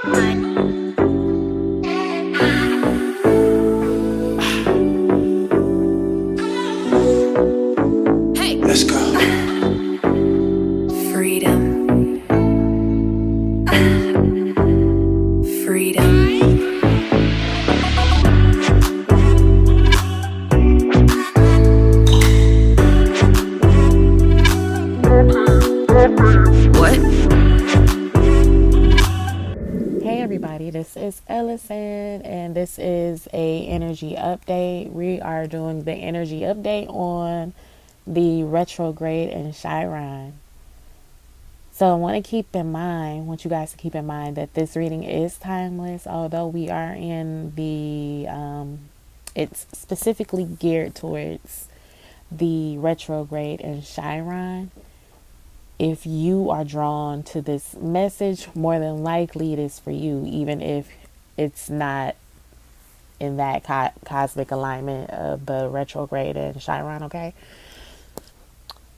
Let's go. Freedom. Freedom. What? Hey everybody, this is Elocin and this is a energy update. We are doing the energy update on the retrograde in Chiron. So I want you guys to keep in mind that this reading is timeless, although we are in the, it's specifically geared towards the retrograde in Chiron. If you are drawn to this message, more than likely it is for you, even if it's not in that cosmic alignment of the retrograde in Chiron, okay?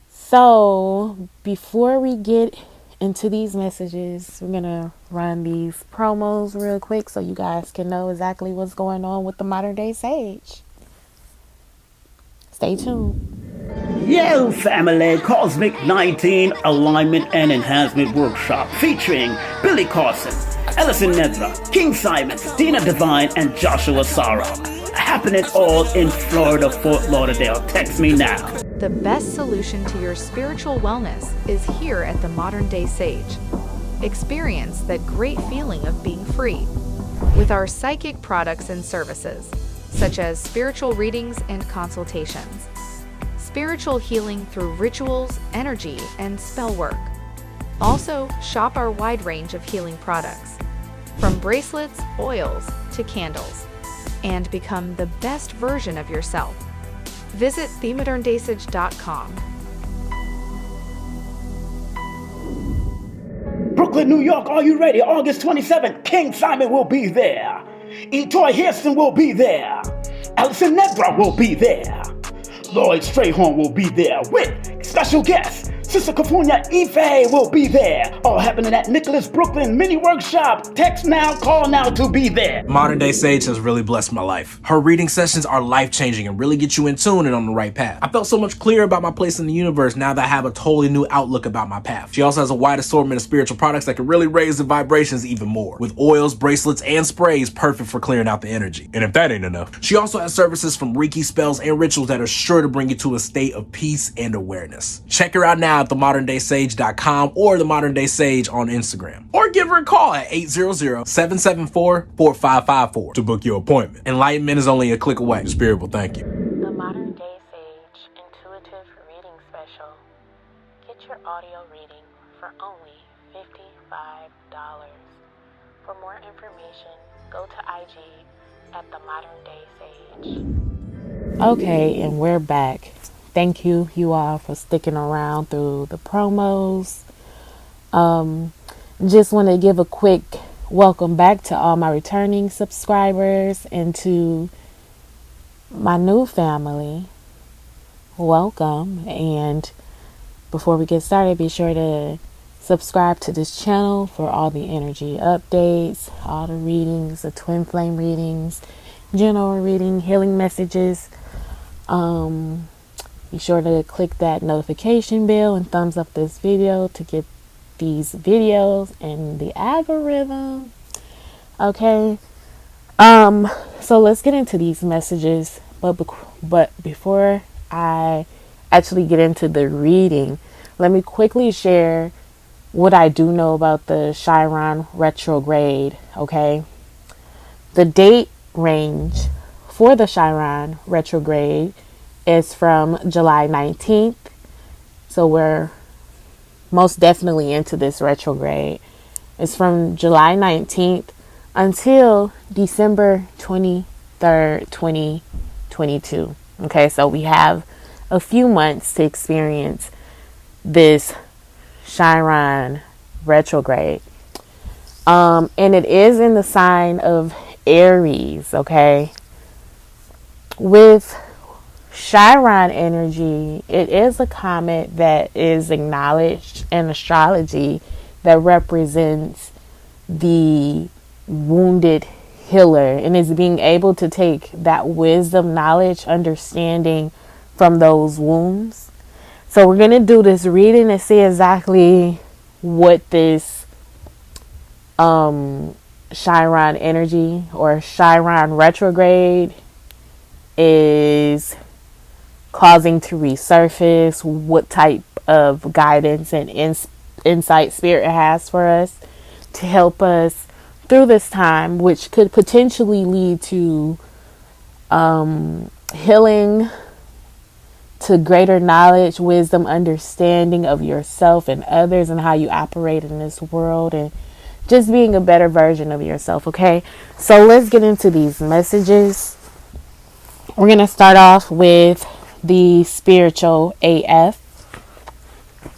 So before we get into these messages, we're going to run these promos real quick so you guys can know exactly what's going on with the modern day sage. Stay tuned. Yo family, Cosmic 19 Alignment and Enhancement Workshop featuring Billy Carson, Elocin Ned'RAH, King Simon, Dina Divine, and Joshua Sarah. Happening all in Florida, Fort Lauderdale. Text me now. The best solution to your spiritual wellness is here at the Modern Day Sage. Experience that great feeling of being free with our psychic products and services, such as spiritual readings and consultations, spiritual healing through rituals, energy, and spell work. Also, shop our wide range of healing products, from bracelets, oils, to candles, and become the best version of yourself. Visit themoderndaysage.com. Brooklyn, New York, are you ready? August 27th, King Simon will be there. Etoy Hairston will be there. Elocin Ned'RAH will be there. Lloyd Strayhorn will be there with special guests. Sister California Ife will be there. All happening at Nicholas Brooklyn Mini Workshop. Text now, call now to be there. Modern Day Sage has really blessed my life. Her reading sessions are life-changing and really get you in tune and on the right path. I felt so much clearer about my place in the universe now that I have a totally new outlook about my path. She also has a wide assortment of spiritual products that can really raise the vibrations even more, with oils, bracelets, and sprays perfect for clearing out the energy. And if that ain't enough, she also has services from Reiki spells and rituals that are sure to bring you to a state of peace and awareness. Check her out now at themoderndaysage.com or The Modern Day Sage on Instagram. Or give her a call at 800-774-4554 to book your appointment. Enlightenment is only a click away. Spirit will thank you. The Modern Day Sage Intuitive Reading Special. Get your audio reading for only $55. For more information, go to IG at The Modern Day Sage. Okay, and we're back. Thank you all for sticking around through the promos. Just want to give a quick welcome back to all my returning subscribers and to my new family. Welcome. And before we get started, be sure to subscribe to this channel for all the energy updates, all the readings, the twin flame readings, general reading, healing messages. Be sure to click that notification bell and thumbs up this video to get these videos and the algorithm. Okay. So let's get into these messages. But before I actually get into the reading, let me quickly share what I do know about the Chiron retrograde. Okay. The date range for the Chiron retrograde is from July 19th. So we're most definitely into this retrograde. It's from July 19th until December 23rd, 2022. Okay, so we have a few months to experience this Chiron retrograde. And it is in the sign of Aries, okay? With Chiron energy, it is a comet that is acknowledged in astrology that represents the wounded healer, and is being able to take that wisdom, knowledge, understanding from those wounds. So we're going to do this reading and see exactly what this Chiron energy or Chiron retrograde is causing to resurface, what type of guidance and insight Spirit has for us to help us through this time, which could potentially lead to healing, to greater knowledge, wisdom, understanding of yourself and others and how you operate in this world, and just being a better version of yourself. Okay, so let's get into these messages. We're going to start off with the spiritual AF.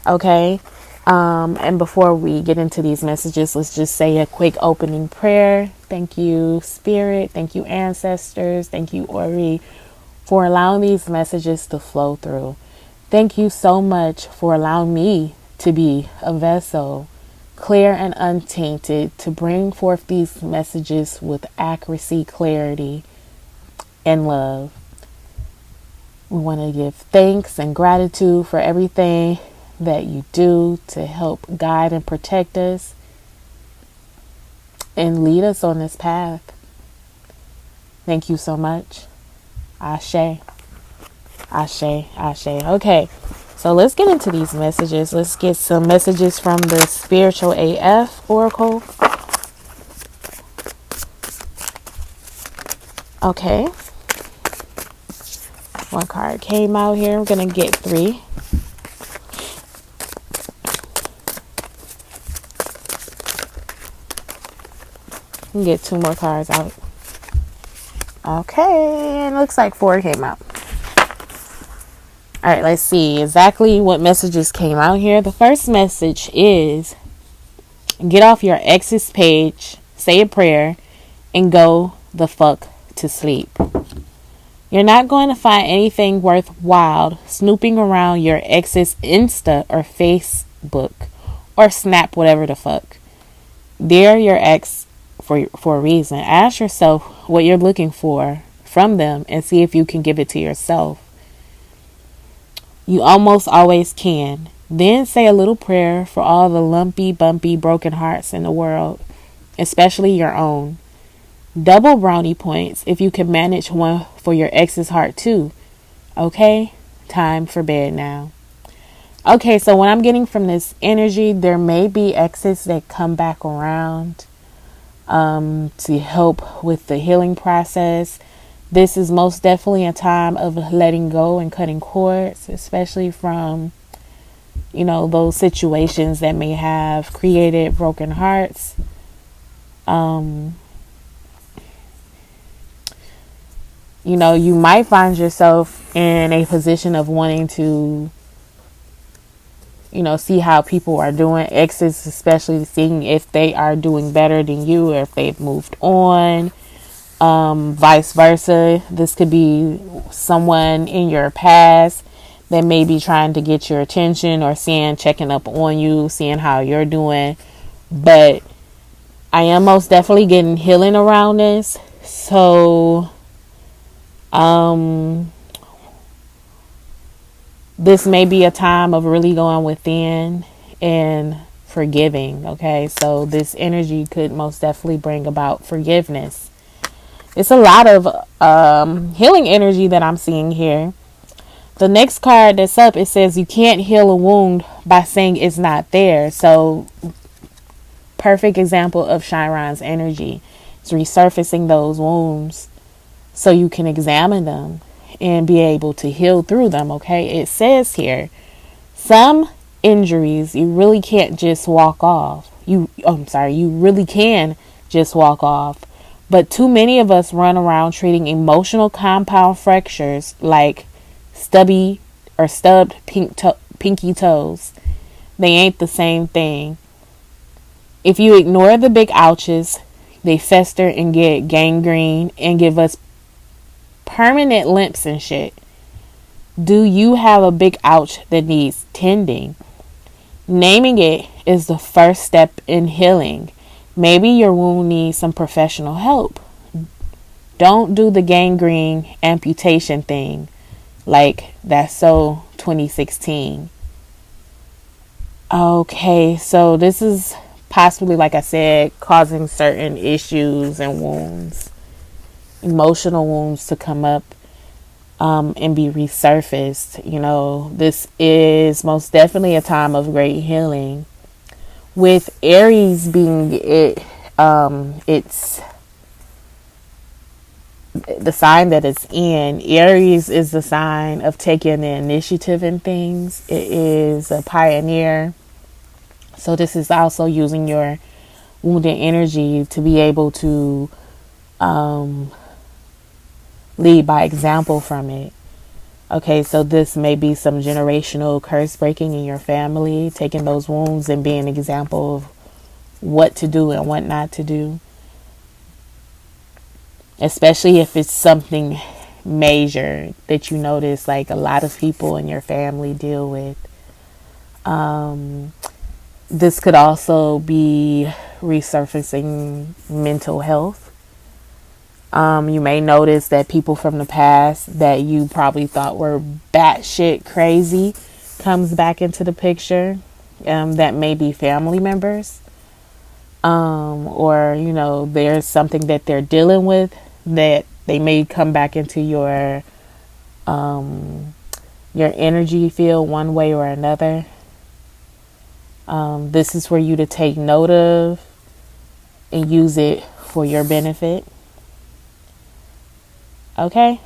Okay. And before we get into these messages, let's just say a quick opening prayer. Thank you, Spirit. Thank you, ancestors. Thank you, Ori, for allowing these messages to flow through. Thank you so much for allowing me to be a vessel, clear and untainted, to bring forth these messages with accuracy, clarity, and love. We want to give thanks and gratitude for everything that you do to help guide and protect us and lead us on this path. Thank you so much. Ashe. Ashe. Ashe. Okay, so let's get into these messages. Let's get some messages from the spiritual AF oracle. Okay. One card came out here. We're going to get 3. And get 2 more cards out. Okay, and it looks like 4 came out. All right, let's see exactly what messages came out here. The first message is, get off your ex's page, say a prayer, and go the fuck to sleep. You're not going to find anything worthwhile snooping around your ex's Insta or Facebook or Snap, whatever the fuck. They're your ex for a reason. Ask yourself what you're looking for from them and see if you can give it to yourself. You almost always can. Then say a little prayer for all the lumpy, bumpy, broken hearts in the world, especially your own. Double brownie points if you can manage one for your ex's heart too. Okay, time for bed now. Okay, so what I'm getting from this energy, there may be exes that come back around to help with the healing process. This is most definitely a time of letting go and cutting cords, especially from, those situations that may have created broken hearts. You might find yourself in a position of wanting to, see how people are doing. Exes, especially seeing if they are doing better than you or if they've moved on. Vice versa. This could be someone in your past that may be trying to get your attention or checking up on you, seeing how you're doing. But I am most definitely getting healing around this. So, this may be a time of really going within and forgiving. Okay, so this energy could most definitely bring about forgiveness. It's a lot of healing energy that I'm seeing here. The next card that's up, it says you can't heal a wound by saying it's not there. So, perfect example of Chiron's energy. It's resurfacing those wounds so you can examine them and be able to heal through them. Okay, it says here, some injuries you really can't just walk off. You really can just walk off. But too many of us run around treating emotional compound fractures like stubbed pinky toes. They ain't the same thing. If you ignore the big ouches, they fester and get gangrene and give us permanent limps and shit. Do you have a big ouch that needs tending? Naming it is the first step in healing. Maybe your wound needs some professional help. Don't do the gangrene amputation thing. Like, that's so 2016. Okay, so this is possibly, like I said, causing certain issues and wounds, emotional wounds to come up and be resurfaced. You know, this is most definitely a time of great healing. With Aries being it's the sign that it's in. Aries is the sign of taking the initiative in things. It is a pioneer. So this is also using your wounded energy to be able to lead by example from it. Okay, so this may be some generational curse breaking in your family, taking those wounds and being an example of what to do and what not to do. Especially if it's something major that you notice, like a lot of people in your family deal with. This could also be resurfacing mental health. You may notice that people from the past that you probably thought were batshit crazy comes back into the picture. That may be family members. Or, you know, there's something that they're dealing with that they may come back into your energy field one way or another. This is for you to take note of and use it for your benefit. Okay?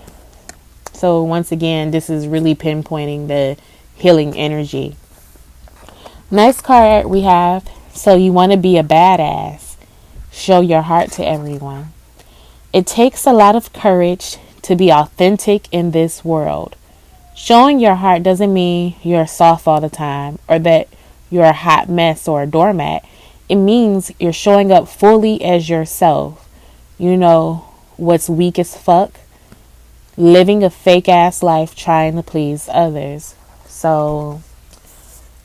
So once again, this is really pinpointing the healing energy. Next card we have, so you want to be a badass. Show your heart to everyone. It takes a lot of courage to be authentic in this world. Showing your heart doesn't mean you're soft all the time or that you're a hot mess or a doormat. It means you're showing up fully as yourself. You know what's weak as fuck? Living a fake ass life trying to please others. So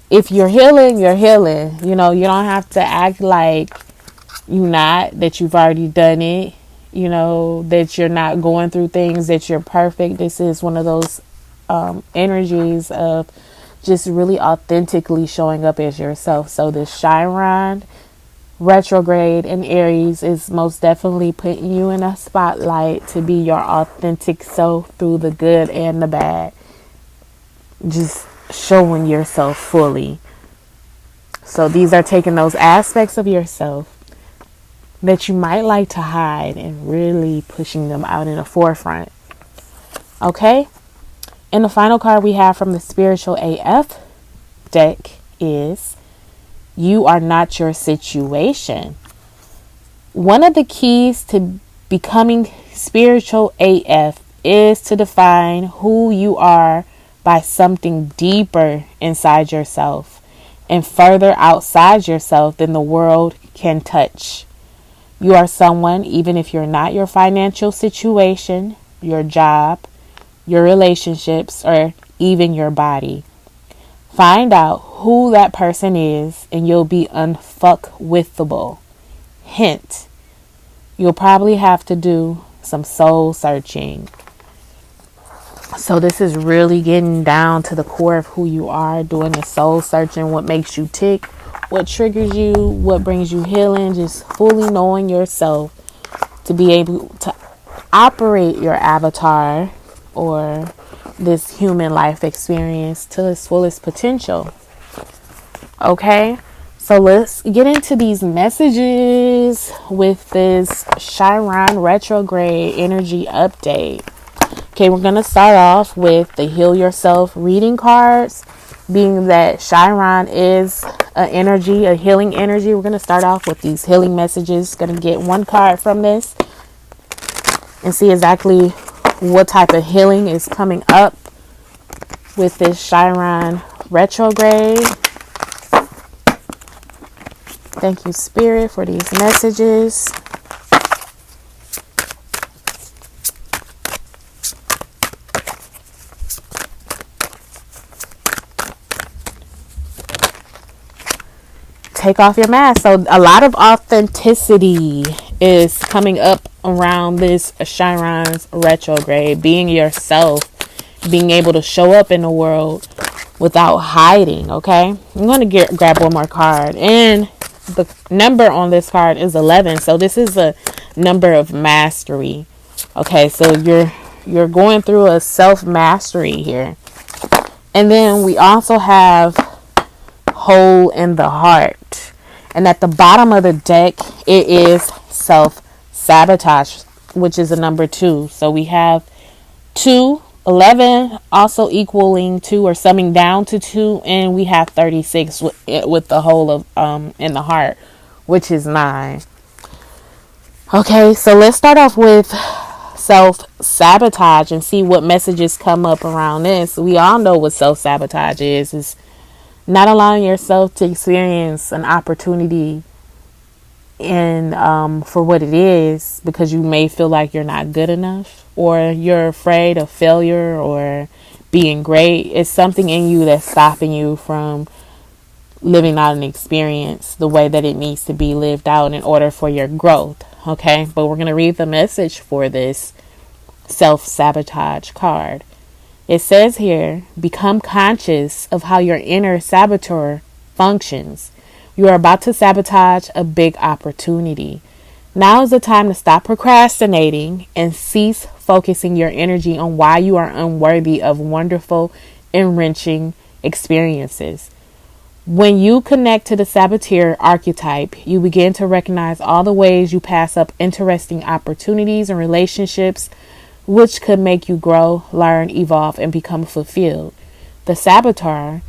if you're healing, you're healing. You know, you don't have to act like you're not, that you've already done it. You know, that you're not going through things, that you're perfect. This is one of those energies of just really authentically showing up as yourself. So this Chiron, Retrograde, and Aries is most definitely putting you in a spotlight to be your authentic self through the good and the bad. Just showing yourself fully. So these are taking those aspects of yourself that you might like to hide and really pushing them out in the forefront. Okay? And the final card we have from the Spiritual AF deck is you are not your situation. One of the keys to becoming Spiritual AF is to define who you are by something deeper inside yourself and further outside yourself than the world can touch. You are someone, even if you're not your financial situation, your job, your relationships, or even your body. Find out who that person is and you'll be unfuckwithable. Hint, you'll probably have to do some soul searching. So this is really getting down to the core of who you are, doing the soul searching, what makes you tick, what triggers you, what brings you healing, just fully knowing yourself to be able to operate your avatar or this human life experience to its fullest potential. Okay, so let's get into these messages with this Chiron Retrograde energy update. Okay, we're going to start off with the Heal Yourself reading cards. Being that Chiron is a healing energy, we're going to start off with these healing messages. Going to get one card from this and see exactly what type of healing is coming up with this Chiron Retrograde. Thank you, Spirit, for these messages. take off your mask. So a lot of authenticity is coming up around this Chiron's retrograde. Being yourself, being able to show up in the world without hiding. Okay, I'm going to grab one more card, and the number on this card is 11. So this is a number of mastery. Okay, so you're going through a self mastery here. And then we also have hole in the heart, and at the bottom of the deck it is self-sabotage, which is a number 2. So we have 2, 11 also equaling 2 or summing down to 2, and we have 36 with the hole of in the heart, which is 9. Okay, so let's start off with self-sabotage and see what messages come up around this. We all know what self-sabotage is not allowing yourself to experience an opportunity and for what it is, because you may feel like you're not good enough, or you're afraid of failure or being great. It's something in you that's stopping you from living out an experience the way that it needs to be lived out in order for your growth. Okay, but we're going to read the message for this self-sabotage card. It says here, become conscious of how your inner saboteur functions. You are about to sabotage a big opportunity. Now is the time to stop procrastinating and cease focusing your energy on why you are unworthy of wonderful, enriching experiences. When you connect to the saboteur archetype, you begin to recognize all the ways you pass up interesting opportunities and relationships which could make you grow, learn, evolve, and become fulfilled. The saboteur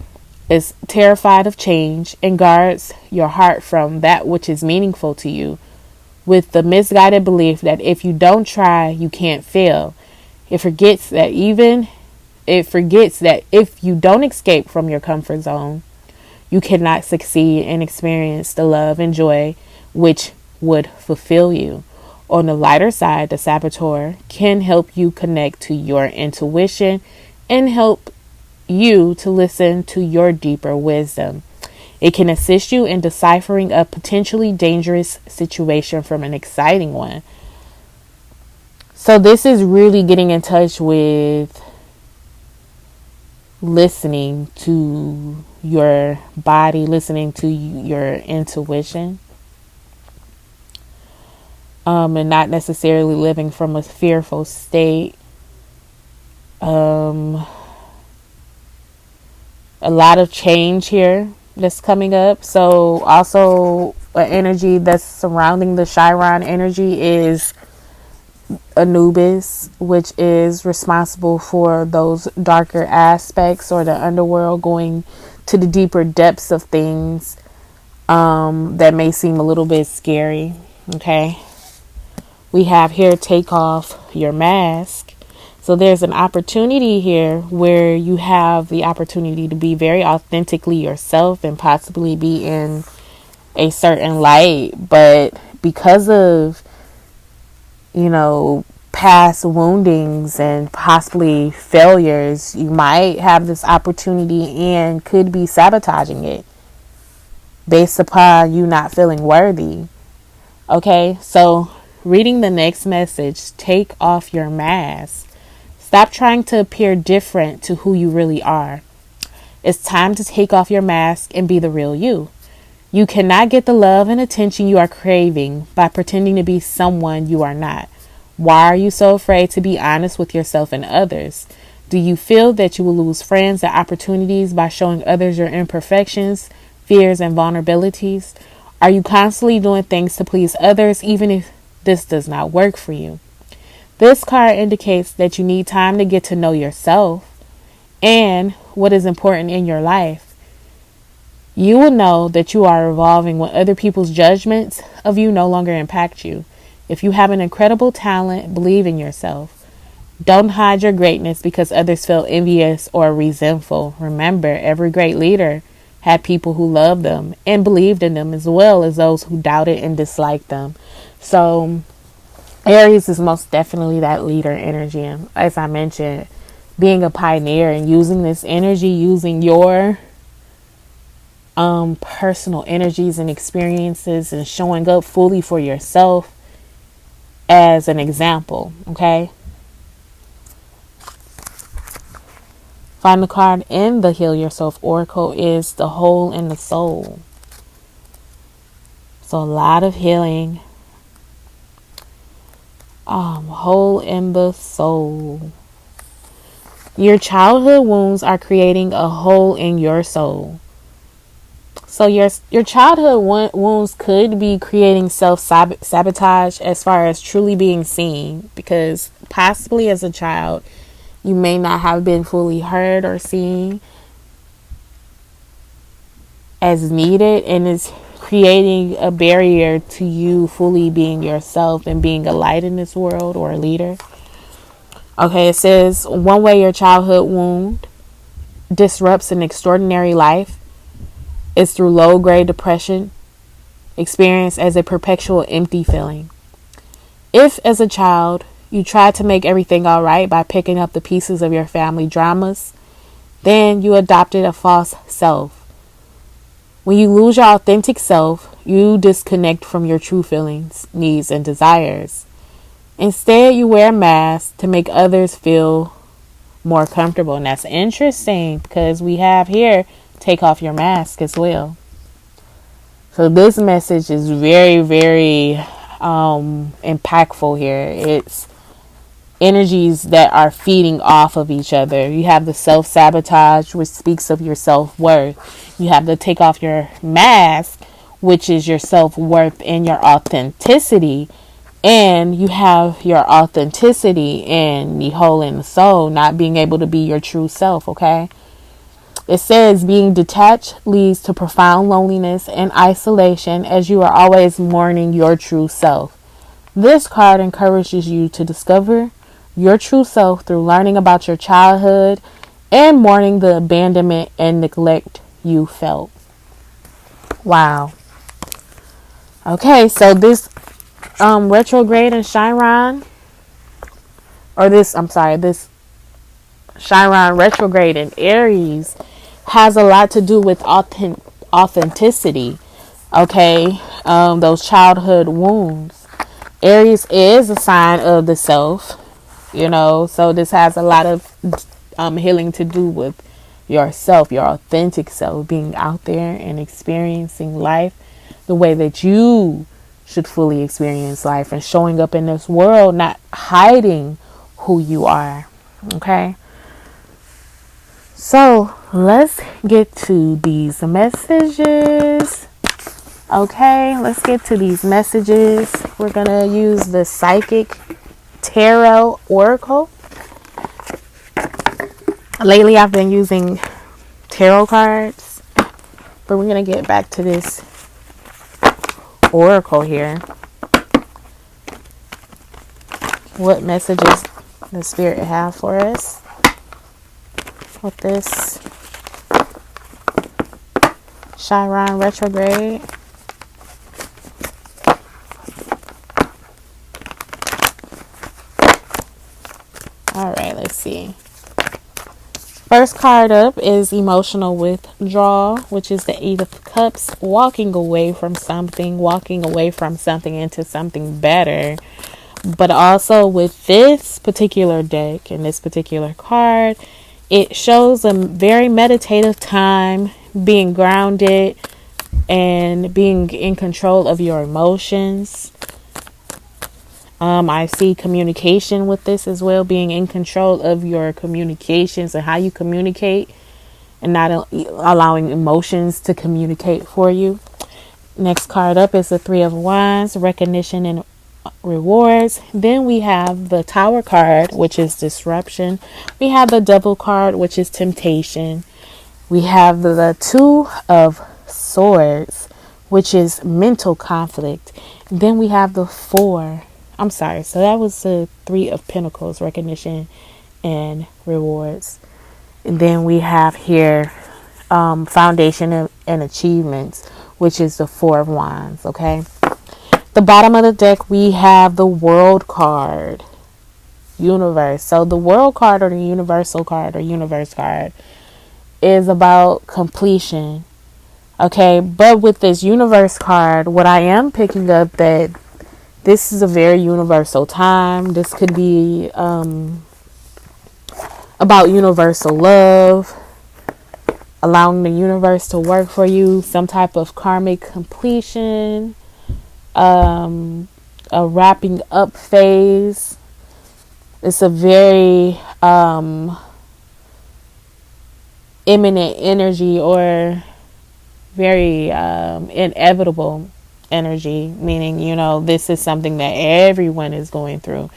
is terrified of change and guards your heart from that which is meaningful to you, with the misguided belief that if you don't try, you can't fail. It forgets that if you don't escape from your comfort zone, you cannot succeed and experience the love and joy which would fulfill you. On the lighter side, the saboteur can help you connect to your intuition and help you to listen to your deeper wisdom. It can assist you in deciphering a potentially dangerous situation from an exciting one. So this is really getting in touch with listening to your body, listening to your intuition, and not necessarily living from a fearful state. A lot of change here that's coming up. So also an energy that's surrounding the Chiron energy is Anubis, which is responsible for those darker aspects or the underworld, going to the deeper depths of things that may seem a little bit scary. Okay, we have here, take off your mask. So there's an opportunity here where you have the opportunity to be very authentically yourself and possibly be in a certain light, but because of, past woundings and possibly failures, you might have this opportunity and could be sabotaging it based upon you not feeling worthy. Okay, so reading the next message, take off your mask. Stop trying to appear different to who you really are. It's time to take off your mask and be the real you. You cannot get the love and attention you are craving by pretending to be someone you are not. Why are you so afraid to be honest with yourself and others? Do you feel that you will lose friends and opportunities by showing others your imperfections, fears, and vulnerabilities? Are you constantly doing things to please others even if this does not work for you? This card indicates that you need time to get to know yourself and what is important in your life. You will know that you are evolving when other people's judgments of you no longer impact you. If you have an incredible talent, believe in yourself. Don't hide your greatness because others feel envious or resentful. Remember, every great leader had people who loved them and believed in them, as well as those who doubted and disliked them. So Aries is most definitely that leader energy. And as I mentioned, being a pioneer and using this energy, using your personal energies and experiences and showing up fully for yourself as an example. Okay. Final card in the Heal Yourself Oracle is the Hole in the Soul. So a lot of healing. Hole in the soul. Your childhood wounds are creating a hole in your soul. So your childhood wounds could be creating self-sabotage as far as truly being seen, because possibly as a child you may not have been fully heard or seen as needed, and it's creating a barrier to you fully being yourself and being a light in this world, or a leader. Okay, it says one way your childhood wound disrupts an extraordinary life is through low-grade depression, experienced as a perpetual empty feeling. If, as a child, you tried to make everything all right by picking up the pieces of your family dramas, then you adopted a false self. When you lose your authentic self, you disconnect from your true feelings, needs, and desires. Instead, you wear a mask to make others feel more comfortable. And that's interesting, because we have here, take off your mask as well. So this message is very, very impactful here. It's energies that are feeding off of each other. You have the self-sabotage, which speaks of your self-worth. You have the take off your mask, which is your self-worth and your authenticity. And you have your authenticity and the hole in the soul, not being able to be your true self, okay? It says being detached leads to profound loneliness and isolation, as you are always mourning your true self. This card encourages you to discover your true self through learning about your childhood and mourning the abandonment and neglect you felt. Wow. Okay, so this retrograde in Chiron, this Chiron retrograde in Aries has a lot to do with authenticity. Okay, those childhood wounds. Aries is a sign of the self, so this has a lot of healing to do with yourself, your authentic self, being out there and experiencing life the way that you should fully experience life, and showing up in this world, not hiding who you are. Okay, so let's get to these messages. Okay, let's get to these messages. We're gonna use the Psychic Tarot Oracle. Lately I've been using tarot cards, but we're gonna get back to this Oracle here. What messages the Spirit have for us with this Chiron retrograde? Alright, let's see. First card up is emotional withdrawal, which is the Eight of Cups, walking away from something into something better. But also with this particular deck and this particular card, it shows a very meditative time, being grounded and being in control of your emotions. I see communication with this as well, being in control of your communications and how you communicate, and not allowing emotions to communicate for you. Next card up is the Three of Wands, recognition and rewards. Then we have the Tower card, which is disruption. We have the Devil card, which is temptation. We have the Two of Swords, which is mental conflict. Then we have the so that was the Three of Pentacles, recognition and rewards. And then we have here foundation and achievements, which is the Four of Wands. Okay, the bottom of the deck we have the World card, universe. So the World card, or the universal card, or universe card, is about completion. Okay, but with this universe card, what I am picking up that this is a very universal time. This could be about universal love, allowing the universe to work for you, some type of karmic completion, a wrapping up phase. It's a very imminent energy, or very inevitable energy, meaning, this is something that everyone is going through.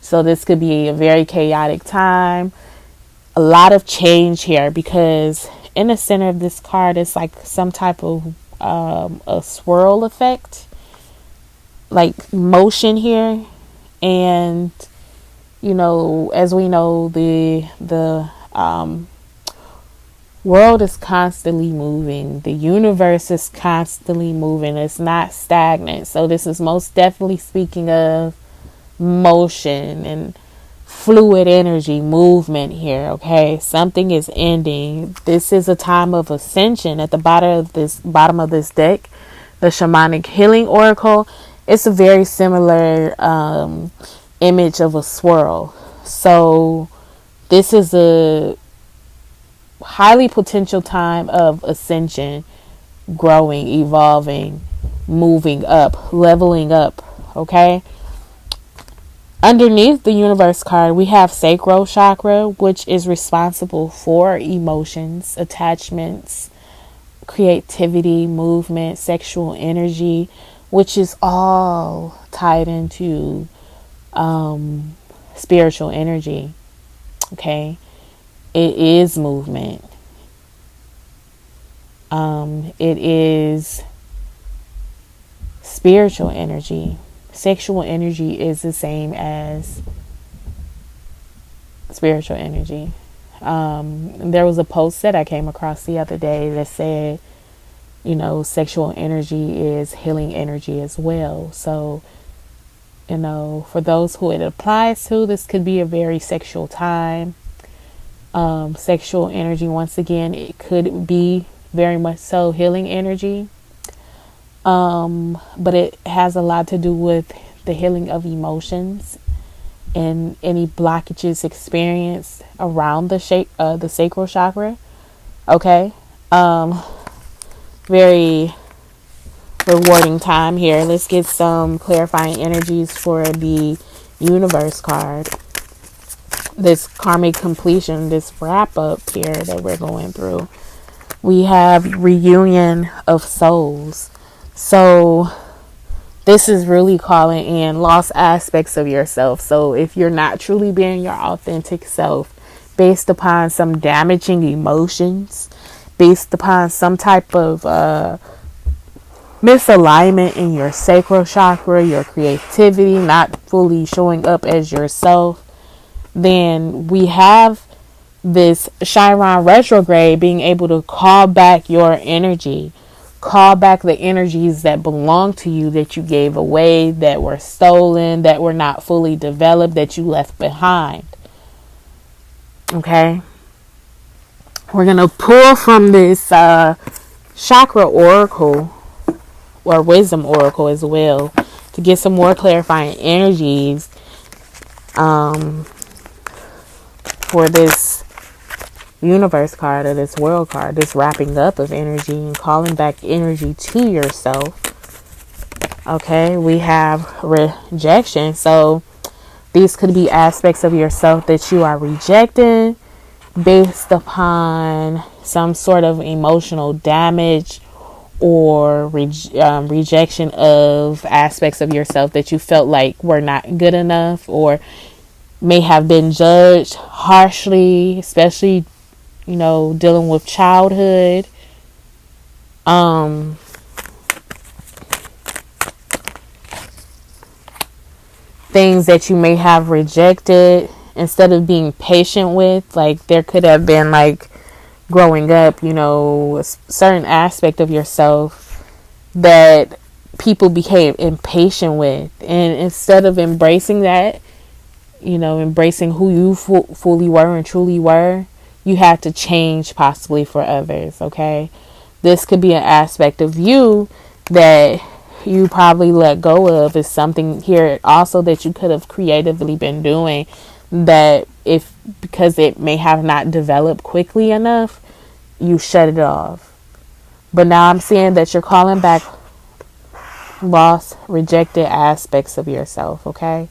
So this could be a very chaotic time, a lot of change here, because in the center of this card is like some type of a swirl effect, like motion here. And as we know, the world is constantly moving. The universe is constantly moving. It's not stagnant. So this is most definitely speaking of motion and fluid energy, movement here. Okay, something is ending. This is a time of ascension. At the bottom of this deck, the Shamanic Healing Oracle, it's a very similar image of a swirl. So this is a highly potential time of ascension, growing, evolving, moving up, leveling up. Okay, underneath the universe card, we have sacral chakra, which is responsible for emotions, attachments, creativity, movement, sexual energy, which is all tied into spiritual energy. Okay, it is movement. It is spiritual energy. Sexual energy is the same as spiritual energy. There was a post that I came across the other day that said, sexual energy is healing energy as well. So, for those who it applies to, this could be a very sexual time. Sexual energy, once again, it could be very much so healing energy. But it has a lot to do with the healing of emotions and any blockages experienced around the sacral chakra. Okay. Very rewarding time here. Let's get some clarifying energies for the universe card. This karmic completion, this wrap up here that we're going through. We have reunion of souls. So this is really calling in lost aspects of yourself. So if you're not truly being your authentic self, based upon some damaging emotions, based upon some type of misalignment in your sacral chakra, your creativity, not fully showing up as yourself, then we have this Chiron retrograde being able to call back your energy, call back the energies that belong to you, that you gave away, that were stolen, that were not fully developed, that you left behind. Okay, we're gonna pull from this chakra oracle, or wisdom oracle as well, to get some more clarifying energies for this universe card, or this world card, this wrapping up of energy and calling back energy to yourself. Okay, we have rejection. So these could be aspects of yourself that you are rejecting based upon some sort of emotional damage, or rejection of aspects of yourself that you felt like were not good enough, or may have been judged harshly, especially dealing with childhood. Things that you may have rejected instead of being patient with. Like there could have been, like, growing up, a certain aspect of yourself that people became impatient with, and instead of embracing that, embracing who you fully were and truly were, you had to change possibly for others. Okay, this could be an aspect of you that you probably let go of. Is something here also that you could have creatively been doing, that if because it may have not developed quickly enough, you shut it off. But now I'm seeing that you're calling back lost, rejected aspects of yourself, okay?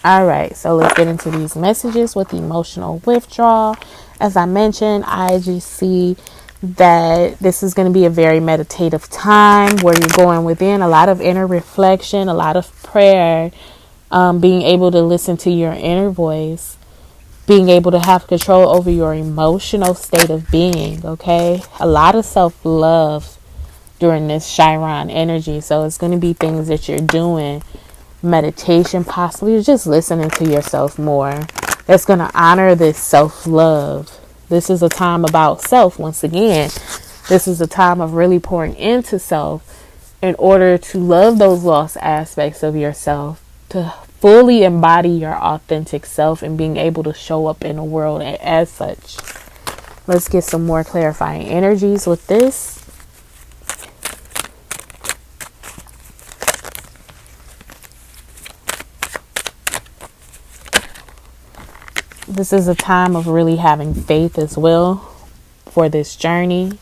All right, so let's get into these messages with emotional withdrawal. As I mentioned, I just see that this is going to be a very meditative time where you're going within, a lot of inner reflection, a lot of prayer, being able to listen to your inner voice, being able to have control over your emotional state of being, okay? A lot of self-love during this Chiron energy. So it's going to be things that you're doing, meditation, possibly just listening to yourself more. That's going to honor this self-love. This is a time about self. Once again, this is a time of really pouring into self in order to love those lost aspects of yourself, to fully embody your authentic self and being able to show up in the world as such. Let's get some more clarifying energies with this. This is a time of really having faith as well for this journey.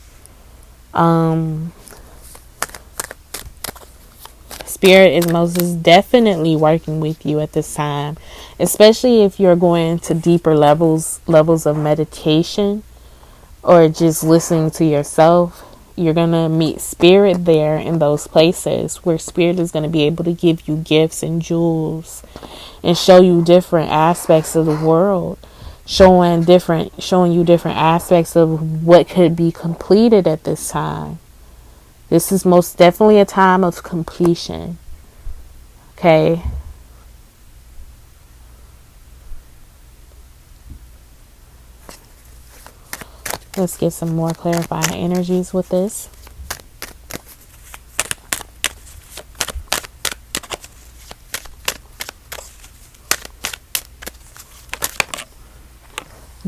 Spirit is most definitely working with you at this time, especially if you're going to deeper levels of meditation or just listening to yourself. You're going to meet spirit there in those places where spirit is going to be able to give you gifts and jewels and show you different aspects of the world, showing you different aspects of what could be completed at this time. This is most definitely a time of completion. Okay. Let's get some more clarifying energies with this.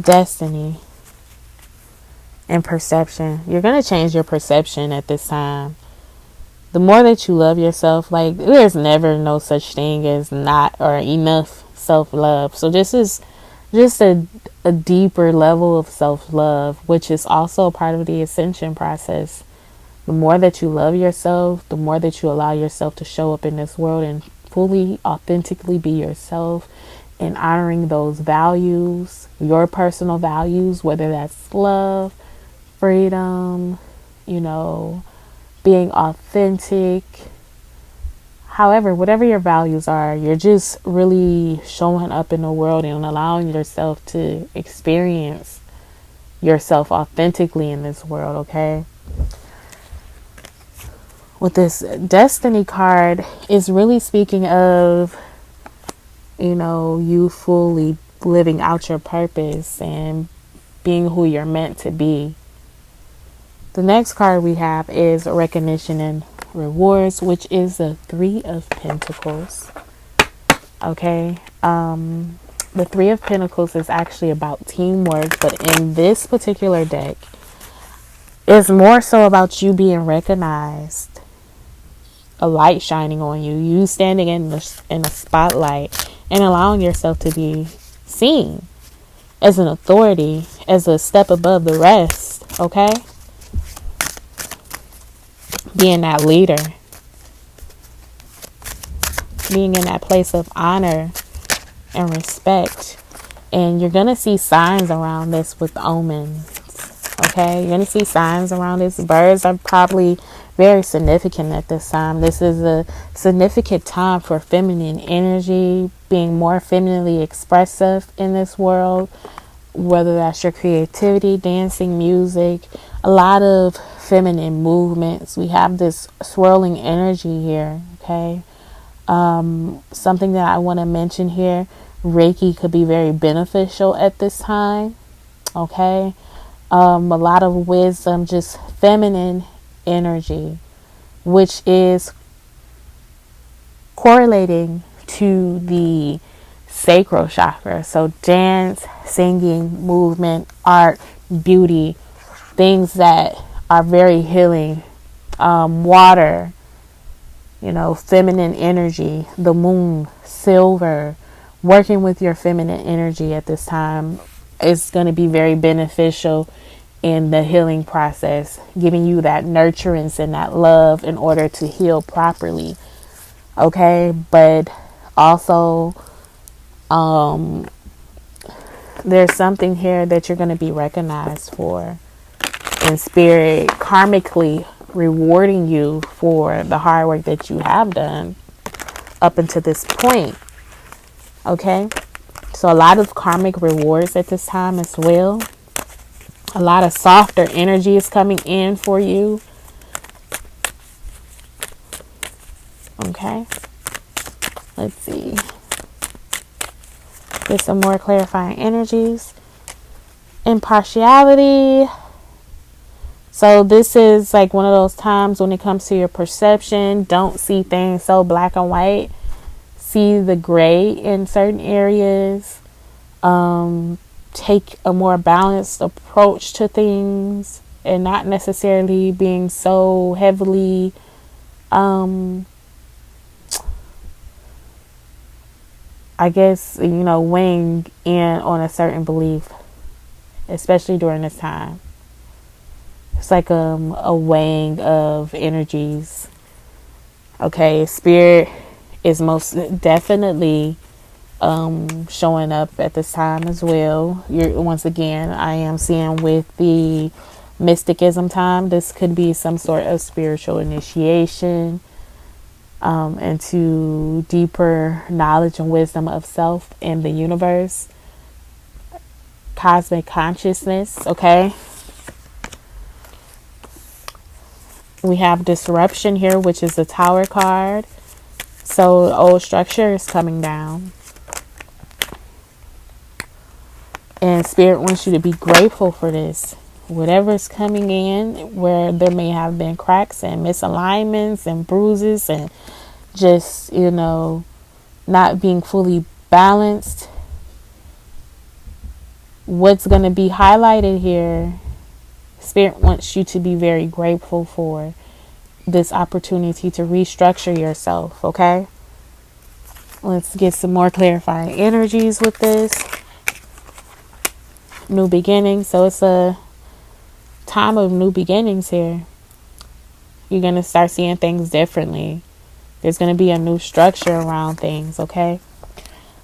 Destiny and perception. You're going to change your perception at this time. The more that you love yourself, like, there's never no such thing as not or enough self-love. So this is just a deeper level of self-love, which is also a part of the ascension process. The more that you love yourself, the more that you allow yourself to show up in this world and fully, authentically be yourself, and honoring those values, your personal values, whether that's love, freedom, being authentic. However, whatever your values are, you're just really showing up in the world and allowing yourself to experience yourself authentically in this world, okay? With this Destiny card, is really speaking of, you fully living out your purpose and being who you're meant to be. The next card we have is Recognition and Rewards, which is the 3 of Pentacles. Okay. The 3 of Pentacles is actually about teamwork, but in this particular deck, it's more so about you being recognized, a light shining on you, you standing in the spotlight and allowing yourself to be seen as an authority, as a step above the rest, okay? Being that leader, being in that place of honor and respect. And you're going to see signs around this with omens, okay? You're going to see signs around this. Birds are probably very significant at this time. This is a significant time for feminine energy, being more femininely expressive in this world, whether that's your creativity, dancing, music, a lot of feminine movements. We have this swirling energy here, okay? Something that I want to mention here, Reiki could be very beneficial at this time, okay? A lot of wisdom, just feminine energy, which is correlating to the sacral chakra. So dance, singing, movement, art, beauty, things that are very healing. Water, feminine energy, the moon, silver, working with your feminine energy at this time is going to be very beneficial in the healing process, giving you that nurturance and that love in order to heal properly. Okay, but also there's something here that you're going to be recognized for in spirit, karmically rewarding you for the hard work that you have done up until this point. Okay, so a lot of karmic rewards at this time as well. A lot of softer energy is coming in for you. Okay, let's see. Get some more clarifying energies. Impartiality. So this is like one of those times when it comes to your perception, don't see things so black and white. See the gray in certain areas. Take a more balanced approach to things and not necessarily being so heavily weighing in on a certain belief, especially during this time. It's like a weighing of energies. Okay, spirit is most definitely showing up at this time as well. Once again, I am seeing with the mysticism time, this could be some sort of spiritual initiation into deeper knowledge and wisdom of self and the universe, cosmic consciousness. Okay, we have disruption here, which is the Tower card. So old structure is coming down. And Spirit wants you to be grateful for this. Whatever is coming in, where there may have been cracks and misalignments and bruises and just, not being fully balanced. What's going to be highlighted here, Spirit wants you to be very grateful for this opportunity to restructure yourself, okay? Let's get some more clarifying energies with this. New beginnings. So it's a time of new beginnings here. You're going to start seeing things differently. There's going to be a new structure around things, okay?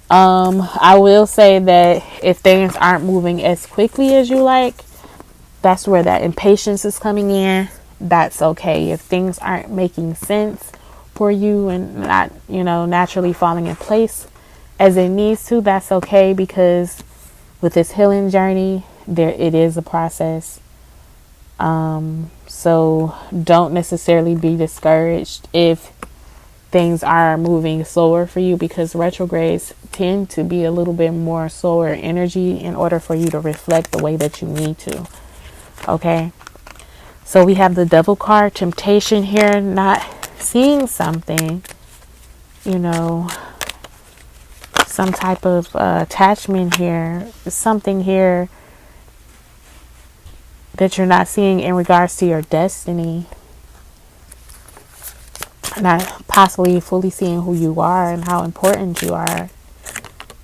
I will say that if things aren't moving as quickly as you like, that's where that impatience is coming in. That's okay. If things aren't making sense for you and not, naturally falling in place as it needs to, that's okay, because with this healing journey, it is a process. So don't necessarily be discouraged if things are moving slower for you, because retrogrades tend to be a little bit more slower energy in order for you to reflect the way that you need to. Okay. So we have the Devil card, temptation here, not seeing something, some type of attachment here, something here that you're not seeing in regards to your destiny, not possibly fully seeing who you are and how important you are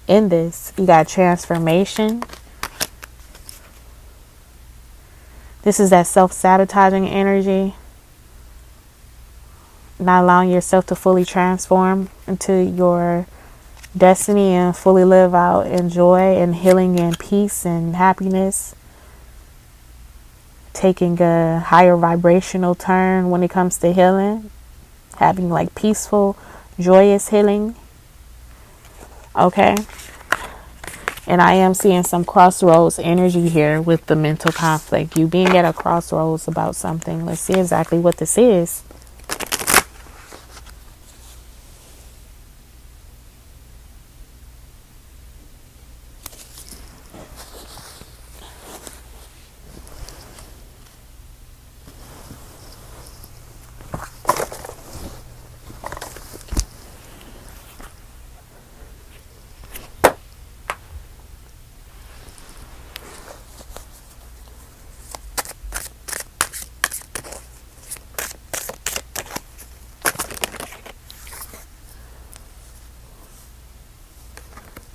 in this. You got transformation. This is that self-sabotaging energy, not allowing yourself to fully transform into your destiny and fully live out in joy and healing and peace and happiness. Taking a higher vibrational turn when it comes to healing, having like peaceful, joyous healing. Okay. And I am seeing some crossroads energy here with the mental conflict. You being at a crossroads about something. Let's see exactly what this is.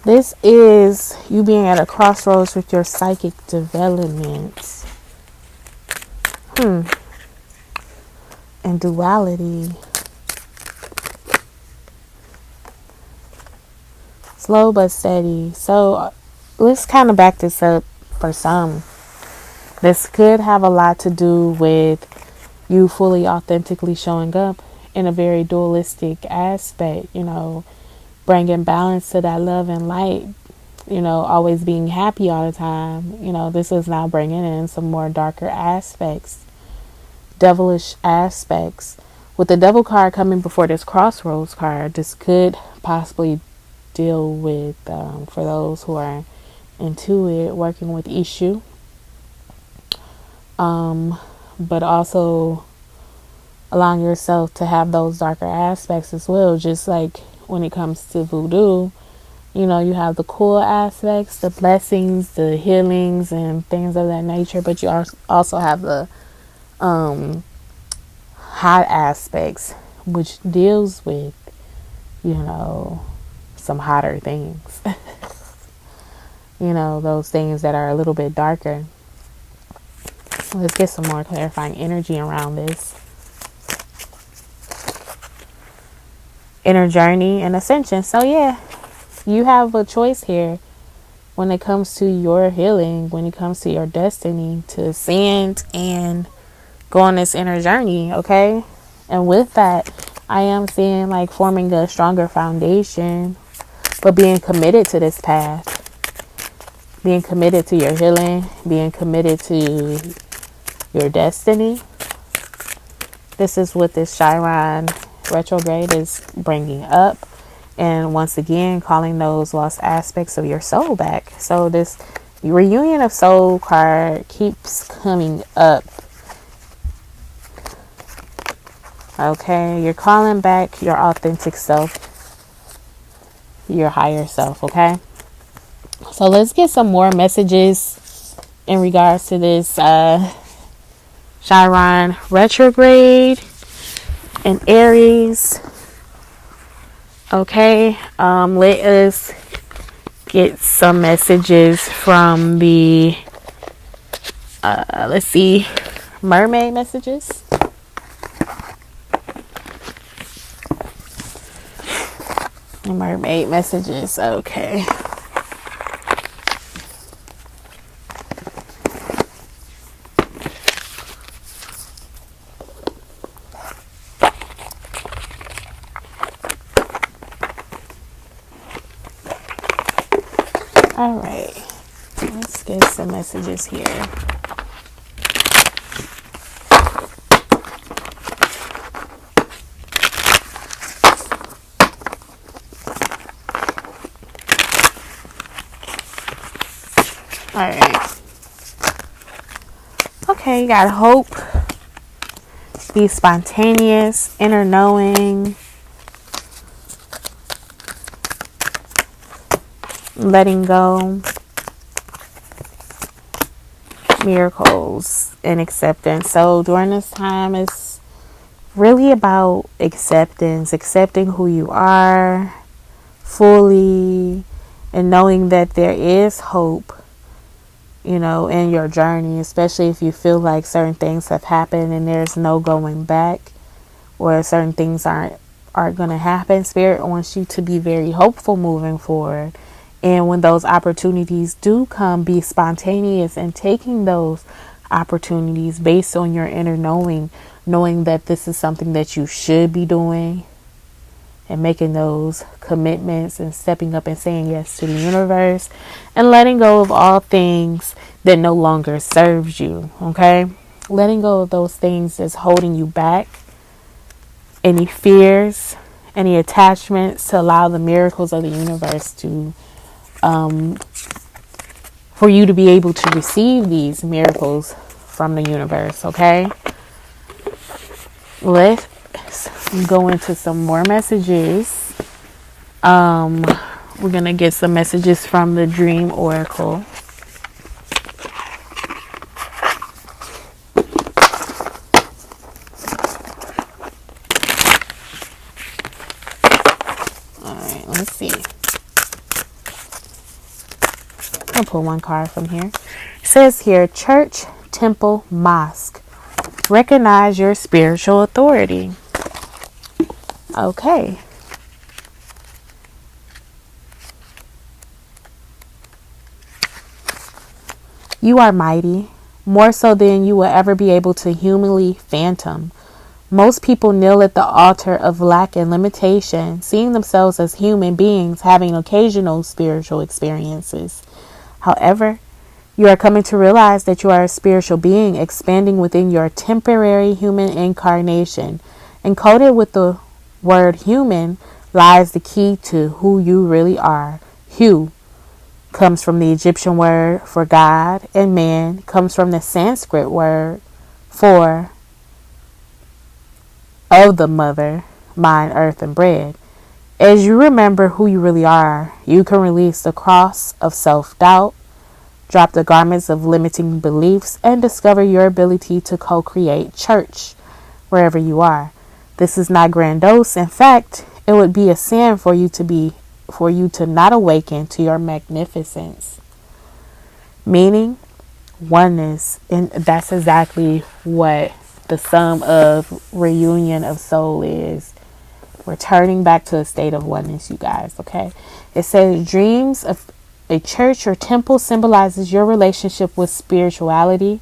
This is you being at a crossroads with your psychic development. And duality. Slow but steady. So let's kind of back this up for some. This could have a lot to do with you fully authentically showing up in a very dualistic aspect, you know, bringing balance to that love and light, you know, always being happy all the time. You know, this is now bringing in some more darker aspects, devilish aspects. With the devil card coming before this crossroads card, this could possibly deal with, for those who are into it, working with issue. But also allowing yourself to have those darker aspects as well. Just like when it comes to voodoo, you know, you have the cool aspects, the blessings, the healings, and things of that nature. But you also have the hot aspects, which deals with, you know, some hotter things. You know, those things that are a little bit darker. Let's get some more clarifying energy around this. Inner journey and ascension. So yeah, you have a choice here when it comes to your healing, when it comes to your destiny, to ascend and go on this inner journey, okay? And with that, I am seeing like forming a stronger foundation, but being committed to this path. Being committed to your healing, being committed to your destiny. This is what this Chiron retrograde is bringing up. And once again, calling those lost aspects of your soul back. So this reunion of soul card keeps coming up. Okay, you're calling back your authentic self, your higher self, okay? So let's get some more messages in regards to this Chiron retrograde and Aries. Okay, let us get some messages from the let's see, mermaid messages. Mermaid messages, okay. All right, let's get some messages here. All right. Okay, you got hope, be spontaneous, inner knowing, letting go, miracles, and acceptance. So during this time, it's really about acceptance, accepting who you are fully, and knowing that there is hope, you know, in your journey, especially if you feel like certain things have happened and there's no going back, or certain things aren't going to happen. Spirit wants you to be very hopeful moving forward. And when those opportunities do come, be spontaneous and taking those opportunities based on your inner knowing that this is something that you should be doing, and making those commitments and stepping up and saying yes to the universe, and letting go of all things that no longer serves you, okay? Letting go of those things that's holding you back, any fears, any attachments, to allow the miracles of the universe to for you to be able to receive these miracles from the universe, okay? Let's go into some more messages. We're gonna get some messages from the Dream Oracle. All right, let's see. I'll pull one card from here. It says here, church, temple, mosque. Recognize your spiritual authority. Okay. You are mighty, more so than you will ever be able to humanly fathom. Most people kneel at the altar of lack and limitation, seeing themselves as human beings having occasional spiritual experiences. However, you are coming to realize that you are a spiritual being expanding within your temporary human incarnation. Encoded with the word human lies the key to who you really are. Hu comes from the Egyptian word for God, and man comes from the Sanskrit word for of the mother, mind, earth, and bread. As you remember who you really are, you can release the cross of self-doubt, drop the garments of limiting beliefs, and discover your ability to co-create church wherever you are. This is not grandiose. In fact, it would be a sin for you to not awaken to your magnificence. Meaning oneness. And that's exactly what the sum of reunion of soul is. Returning back to a state of oneness, you guys. Okay. It says dreams of a church or temple symbolizes your relationship with spirituality,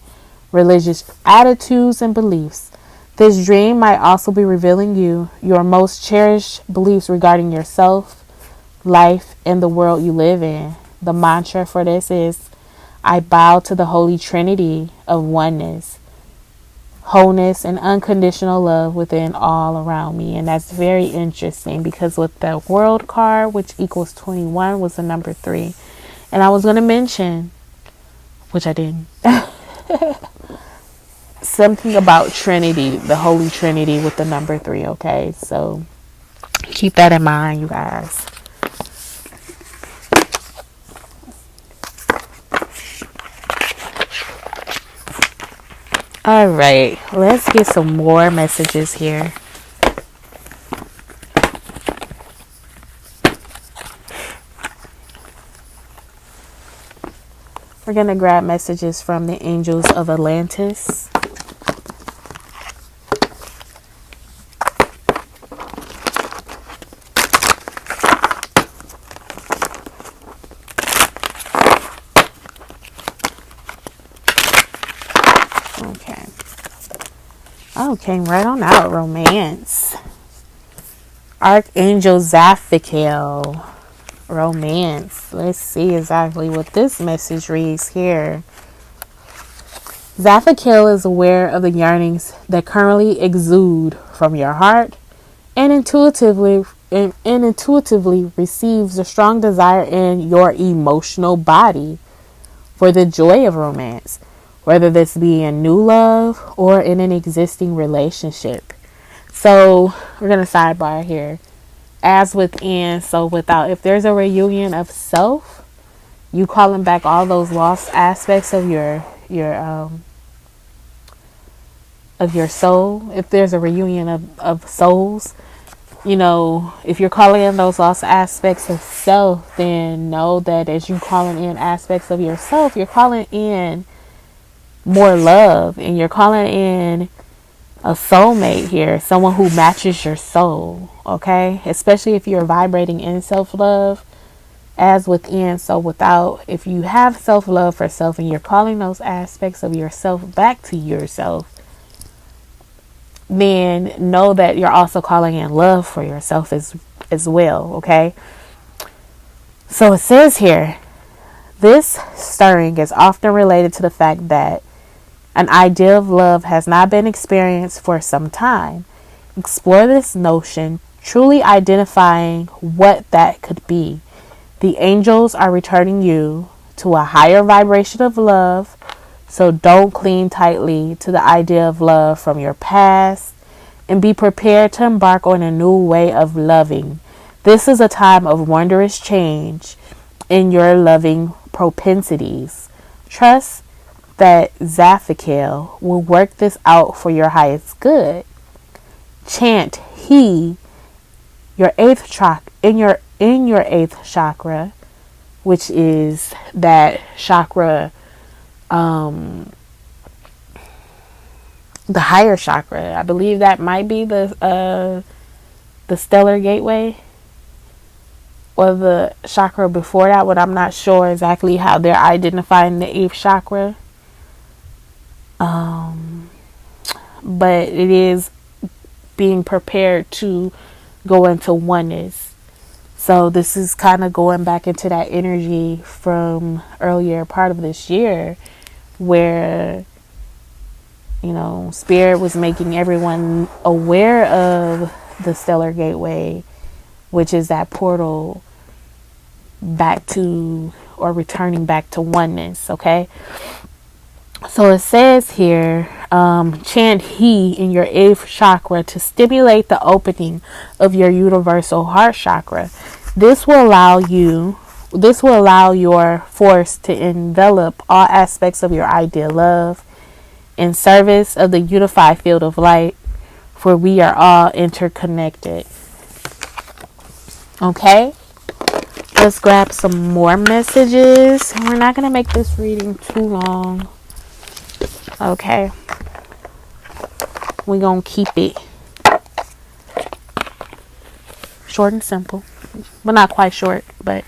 religious attitudes, and beliefs. This dream might also be revealing you your most cherished beliefs regarding yourself, life, and the world you live in. The mantra for this is, I bow to the Holy Trinity of oneness, wholeness, and unconditional love within all around me. And that's very interesting because with the world card, which equals 21, was the number 3. And I was going to mention, which I didn't, something about Trinity, the Holy Trinity with the number 3. Okay, so keep that in mind, you guys. All right, let's get some more messages here. We're going to grab messages from the angels of Atlantis. Okay. Oh, came right on out. Romance. Archangel Zaphiel. Romance. Let's see exactly what this message reads here. Zaphiel is aware of the yearnings that currently exude from your heart and intuitively receives a strong desire in your emotional body for the joy of romance, whether this be in new love or in an existing relationship. So we're going to sidebar here. As within, so without. If there's a reunion of self, you calling back all those lost aspects of your soul. If there's a reunion of souls, you know, if you're calling in those lost aspects of self, then know that as you calling in aspects of yourself, you're calling in more love, and you're calling in a soulmate here, someone who matches your soul. Okay, especially if you're vibrating in self-love, as within, so without. If you have self-love for self and you're calling those aspects of yourself back to yourself, then know that you're also calling in love for yourself as well. Okay, so it says here, this stirring is often related to the fact that an idea of love has not been experienced for some time. Explore this notion, truly identifying what that could be. The angels are returning you to a higher vibration of love, so don't cling tightly to the idea of love from your past, and be prepared to embark on a new way of loving. This is a time of wondrous change in your loving propensities. Trust that Zaphiel will work this out for your highest good. Chant He, your eighth chakra, in your eighth chakra, which is that chakra, the higher chakra. I believe that might be the stellar gateway, or the chakra before that, but I'm not sure exactly how they're identifying the 8th chakra. But it is being prepared to go into oneness. So this is kind of going back into that energy from earlier part of this year, where, you know, Spirit was making everyone aware of the stellar gateway, which is that portal back to, or returning back to oneness. Okay. So it says here, chant He in your 8th chakra to stimulate the opening of your universal heart chakra. This will allow your force to envelop all aspects of your ideal love in service of the unified field of light, for we are all interconnected. Okay, let's grab some more messages. We're not going to make this reading too long. Okay, we're going to keep it short and simple. Well, not quite short, but,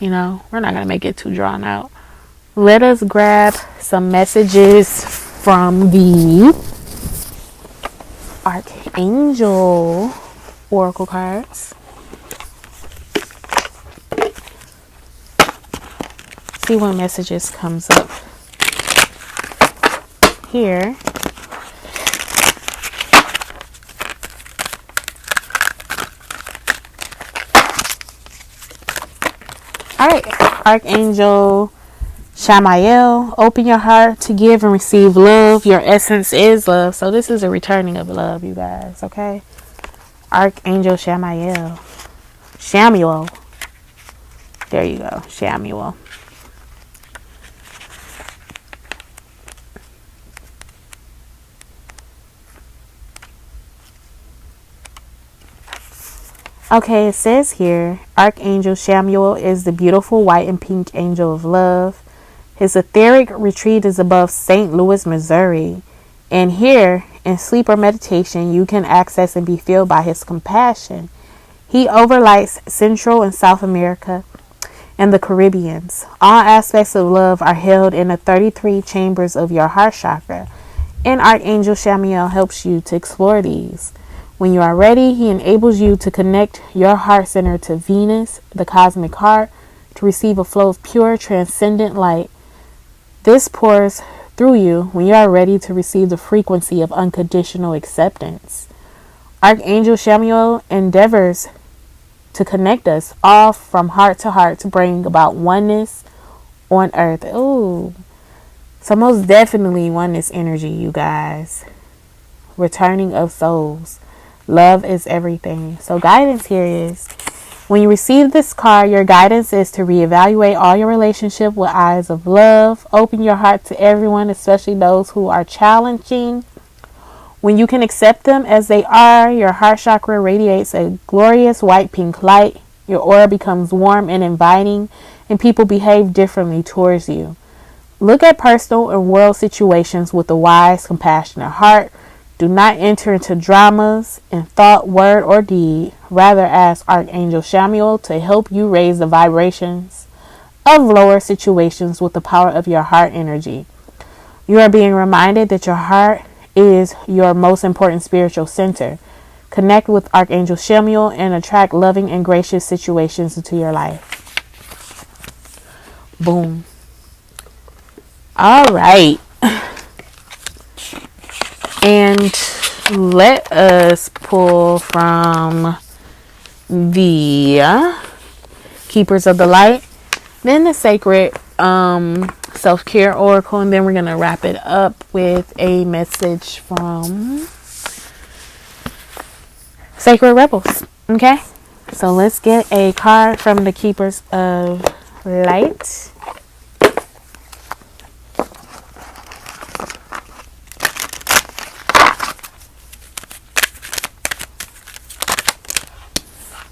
you know, we're not going to make it too drawn out. Let us grab some messages from the Archangel Oracle cards. See what messages comes up here. All right, Archangel Shamael, open your heart to give and receive love. Your essence is love. So this is a returning of love, you guys, okay? Archangel Shamael. Shamuel. There you go, Shamuel. Okay, it says here, Archangel Shamuel is the beautiful white and pink angel of love. His etheric retreat is above St. Louis, Missouri. And here, in sleep or meditation, you can access and be filled by his compassion. He overlights Central and South America and the Caribbeans. All aspects of love are held in the 33 chambers of your heart chakra. And Archangel Shamuel helps you to explore these. When you are ready, he enables you to connect your heart center to Venus, the cosmic heart, to receive a flow of pure, transcendent light. This pours through you when you are ready to receive the frequency of unconditional acceptance. Archangel Shamuel endeavors to connect us all from heart to heart to bring about oneness on earth. Ooh, so most definitely oneness energy, you guys. Returning of souls. Love is everything. So guidance here is, when you receive this card, your guidance is to reevaluate all your relationship with eyes of love. Open your heart to everyone, especially those who are challenging. When you can accept them as they are, your heart chakra radiates a glorious white-pink light. Your aura becomes warm and inviting, and people behave differently towards you. Look at personal and world situations with a wise, compassionate heart. Do not enter into dramas in thought, word, or deed. Rather, ask Archangel Shamuel to help you raise the vibrations of lower situations with the power of your heart energy. You are being reminded that your heart is your most important spiritual center. Connect with Archangel Shamuel and attract loving and gracious situations into your life. Boom. All right. And let us pull from the Keepers of the Light, then the Sacred Self-Care Oracle, and then we're going to wrap it up with a message from Sacred Rebels. Okay, so let's get a card from the Keepers of Light.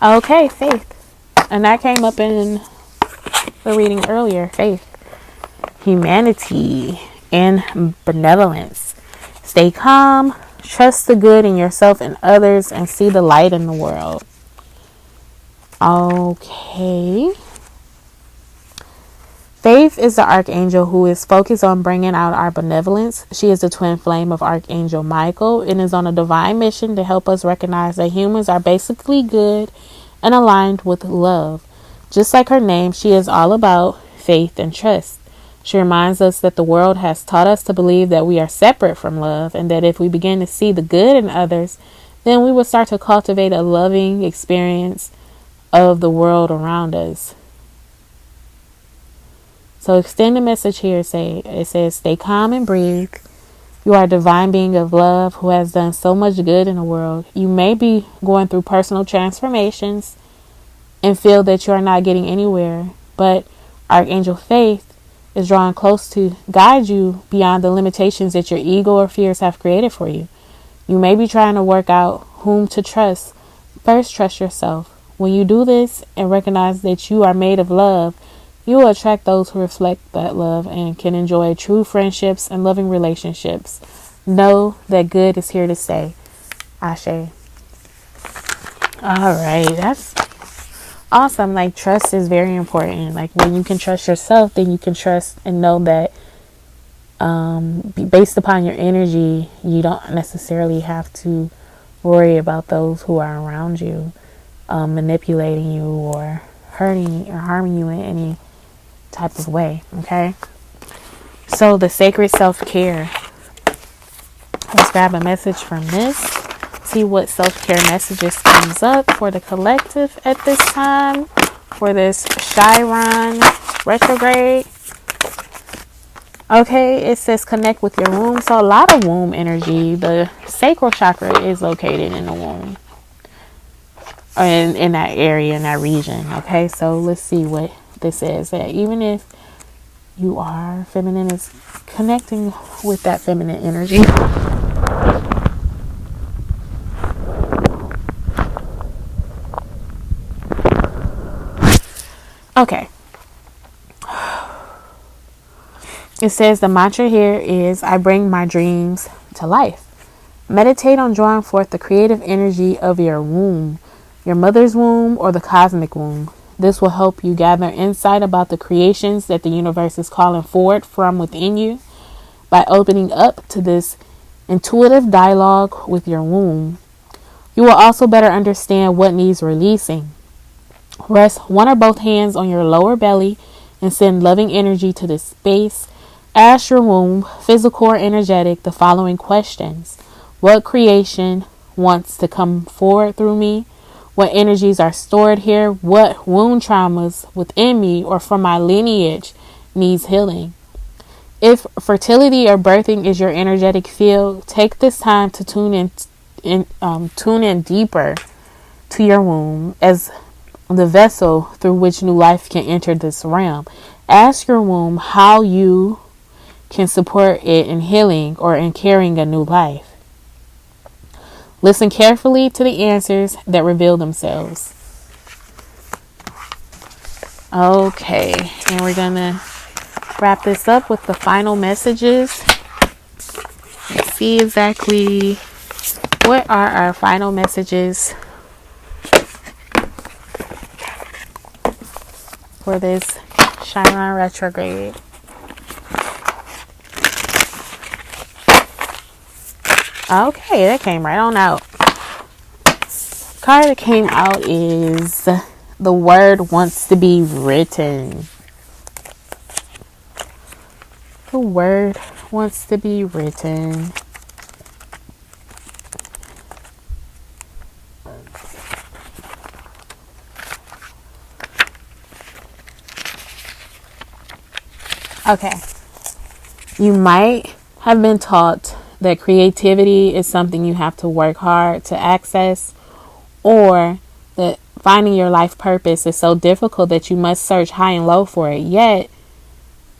Okay, Faith. And that came up in were reading earlier, faith, humanity, and benevolence. Stay calm, trust the good in yourself and others, and see the light in the world. Okay. Faith is the archangel who is focused on bringing out our benevolence. She is the twin flame of Archangel Michael and is on a divine mission to help us recognize that humans are basically good and aligned with love. Just like her name, she is all about faith and trust. She reminds us that the world has taught us to believe that we are separate from love, and that if we begin to see the good in others, then we will start to cultivate a loving experience of the world around us. So extend the message here. It says, stay calm and breathe. You are a divine being of love who has done so much good in the world. You may be going through personal transformations and feel that you are not getting anywhere, but Archangel Faith is drawing close to guide you beyond the limitations that your ego or fears have created for you. You may be trying to work out whom to trust. First, trust yourself. When you do this and recognize that you are made of love, you will attract those who reflect that love and can enjoy true friendships and loving relationships. Know that good is here to stay. Ashe. All right, that's awesome. Like, trust is very important. Like, when you can trust yourself, then you can trust and know that based upon your energy, you don't necessarily have to worry about those who are around you manipulating you or hurting or harming you in any type of way. Okay, so the sacred self-care. Let's grab a message from this, see what self-care messages comes up for the collective at this time for this Chiron retrograde. Okay, it says connect with your womb. So a lot of womb energy. The sacral chakra is located in the womb, or in that area, in that region. Okay, so let's see what this is. That even if you are feminine, is connecting with that feminine energy. Okay. It says the mantra here is, I bring my dreams to life. Meditate on drawing forth the creative energy of your womb, your mother's womb, or the cosmic womb. This will help you gather insight about the creations that the universe is calling forward from within you. By opening up to this intuitive dialogue with your womb, you will also better understand what needs releasing. Rest one or both hands on your lower belly and send loving energy to this space. Ask your womb, physical or energetic, the following questions. What creation wants to come forward through me? What energies are stored here? What wound traumas within me or from my lineage needs healing? If fertility or birthing is your energetic field, take this time to tune in deeper to your womb as the vessel through which new life can enter this realm. Ask your womb how you can support it in healing or in carrying a new life. Listen carefully to the answers that reveal themselves. Okay, and we're gonna wrap this up with the final messages. Let's see exactly what are our final messages for this Chiron retrograde. Okay, that came right on out. Card that came out is the word wants to be written. The word wants to be written. Okay. You might have been taught that creativity is something you have to work hard to access, or that finding your life purpose is so difficult that you must search high and low for it. Yet,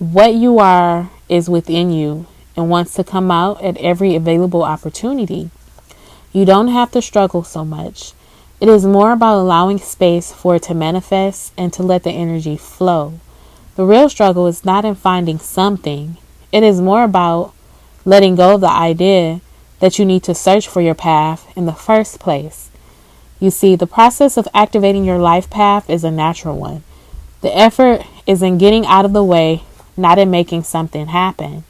what you are is within you and wants to come out at every available opportunity. You don't have to struggle so much. It is more about allowing space for it to manifest and to let the energy flow. The real struggle is not in finding something. It is more about letting go of the idea that you need to search for your path in the first place. You see, the process of activating your life path is a natural one. The effort is in getting out of the way, not in making something happen.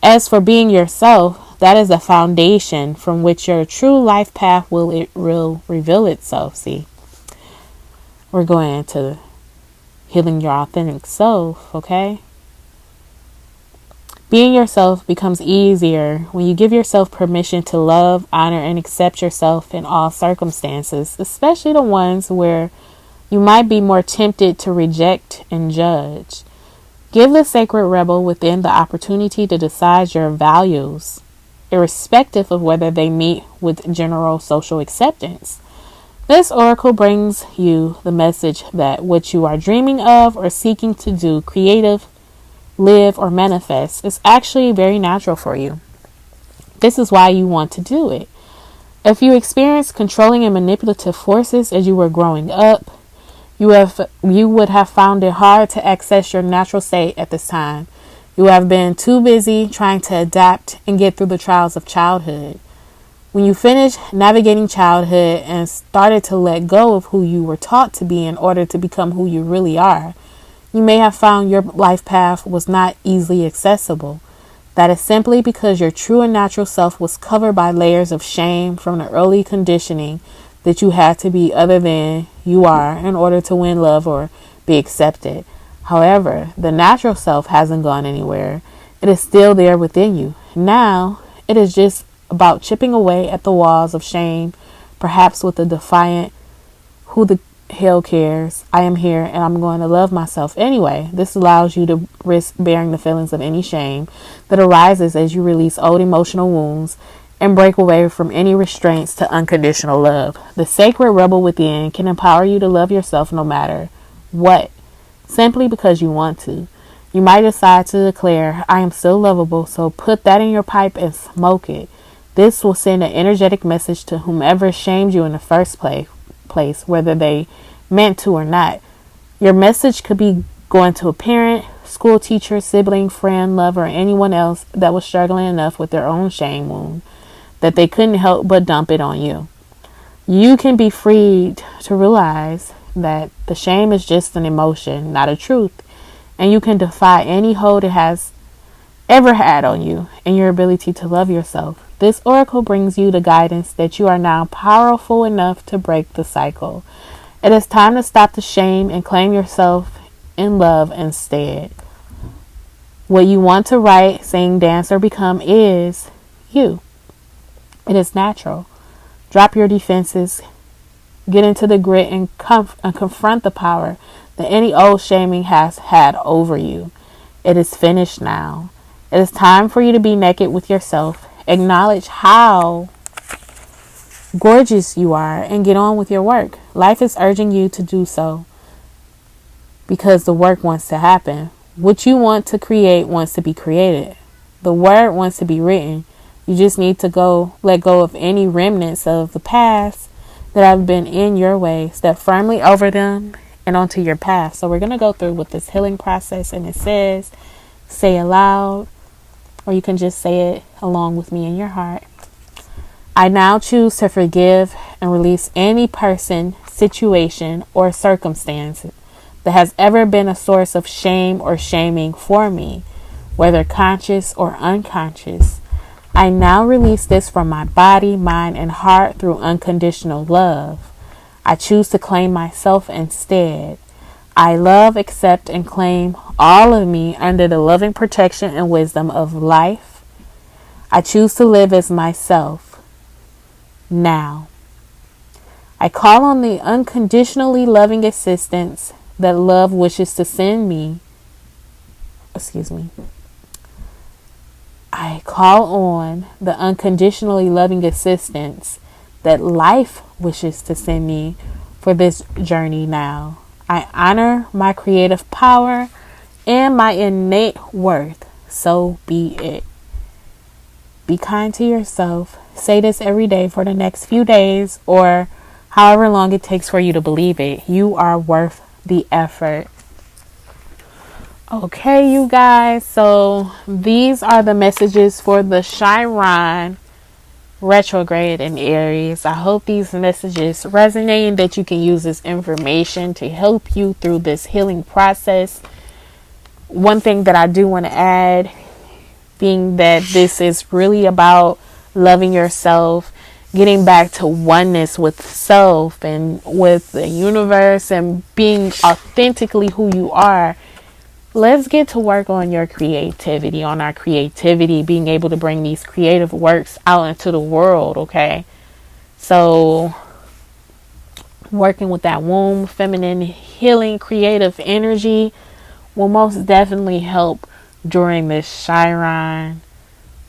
As for being yourself, that is the foundation from which your true life path will reveal itself. See, we're going into healing your authentic self, okay? Being yourself becomes easier when you give yourself permission to love, honor, and accept yourself in all circumstances, especially the ones where you might be more tempted to reject and judge. Give the sacred rebel within the opportunity to decide your values, irrespective of whether they meet with general social acceptance. This oracle brings you the message that what you are dreaming of or seeking to do, creative, live, or manifest, is actually very natural for you. This is why you want to do it. If you experienced controlling and manipulative forces as you were growing up, you would have found it hard to access your natural state at this time. You have been too busy trying to adapt and get through the trials of childhood. When you finished navigating childhood and started to let go of who you were taught to be in order to become who you really are, you may have found your life path was not easily accessible. That is simply because your true and natural self was covered by layers of shame from the early conditioning that you had to be other than you are in order to win love or be accepted. However, the natural self hasn't gone anywhere. It is still there within you. Now, it is just about chipping away at the walls of shame, perhaps with a defiant, who the hell cares? I am here and I'm going to love myself anyway. This allows you to risk bearing the feelings of any shame that arises as you release old emotional wounds and break away from any restraints to unconditional love. The sacred rebel within can empower you to love yourself no matter what, simply because you want to. You might decide to declare, I am still lovable, so put that in your pipe and smoke it. This will send an energetic message to whomever shamed you in the first place, whether they meant to or not. Your message could be going to a parent, school teacher, sibling, friend, lover, or anyone else that was struggling enough with their own shame wound that they couldn't help but dump it on you. You can be freed to realize that the shame is just an emotion, not a truth, and you can defy any hold it has ever had on you and your ability to love yourself. This oracle brings you the guidance that you are now powerful enough to break the cycle. It is time to stop the shame and claim yourself in love instead. What you want to write, sing, dance, or become is you. It is natural. Drop your defenses. Get into the grit and confront the power that any old shaming has had over you. It is finished now. It is time for you to be naked with yourself. Acknowledge how gorgeous you are and get on with your work. Life is urging you to do so because the work wants to happen. What you want to create wants to be created. The word wants to be written. You just need to let go of any remnants of the past that have been in your way. Step firmly over them and onto your path. So we're going to go through with this healing process, and it says, say aloud, or you can just say it along with me in your heart. I now choose to forgive and release any person, situation, or circumstance that has ever been a source of shame or shaming for me, whether conscious or unconscious. I now release this from my body, mind, and heart through unconditional love. I choose to claim myself instead. I love, accept, and claim all of me under the loving protection and wisdom of life. I choose to live as myself now. I call on the unconditionally loving assistance that love wishes to send me. I call on the unconditionally loving assistance that life wishes to send me for this journey now. I honor my creative power and my innate worth. So be it. Be kind to yourself. Say this every day for the next few days or however long it takes for you to believe it. You are worth the effort. Okay, you guys, so these are the messages for the Chiron retrograde in Aries. I hope these messages resonate and that you can use this information to help you through this healing process. One thing that I do want to add, being that this is really about loving yourself, getting back to oneness with self and with the universe, and being authentically who you are. Let's get to work on your creativity, on our creativity, being able to bring these creative works out into the world, okay? So, working with that womb, feminine, healing, creative energy will most definitely help during this Chiron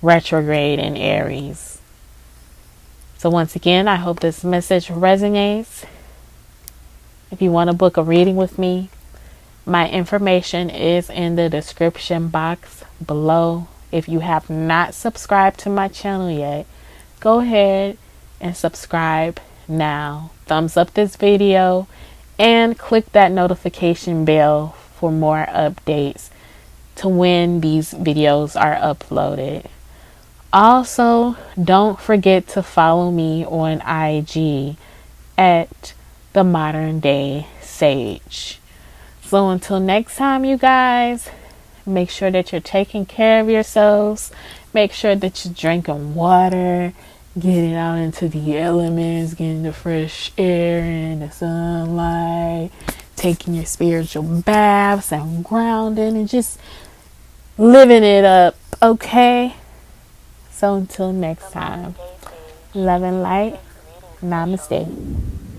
retrograde in Aries. So once again, I hope this message resonates. If you want to book a reading with me, my information is in the description box below. If you have not subscribed to my channel yet, go ahead and subscribe now. Thumbs up this video and click that notification bell for more updates to when these videos are uploaded. Also, don't forget to follow me on IG at the Modern Day Sage. So until next time, you guys, make sure that you're taking care of yourselves. Make sure that you're drinking water, getting out into the elements, getting the fresh air and the sunlight, taking your spiritual baths and grounding and just living it up, okay? So until next time, love and light, namaste.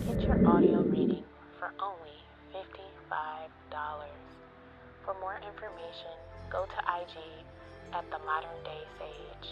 Get your audio reading for only $55. For more information, go to IG at the Modern Day Sage.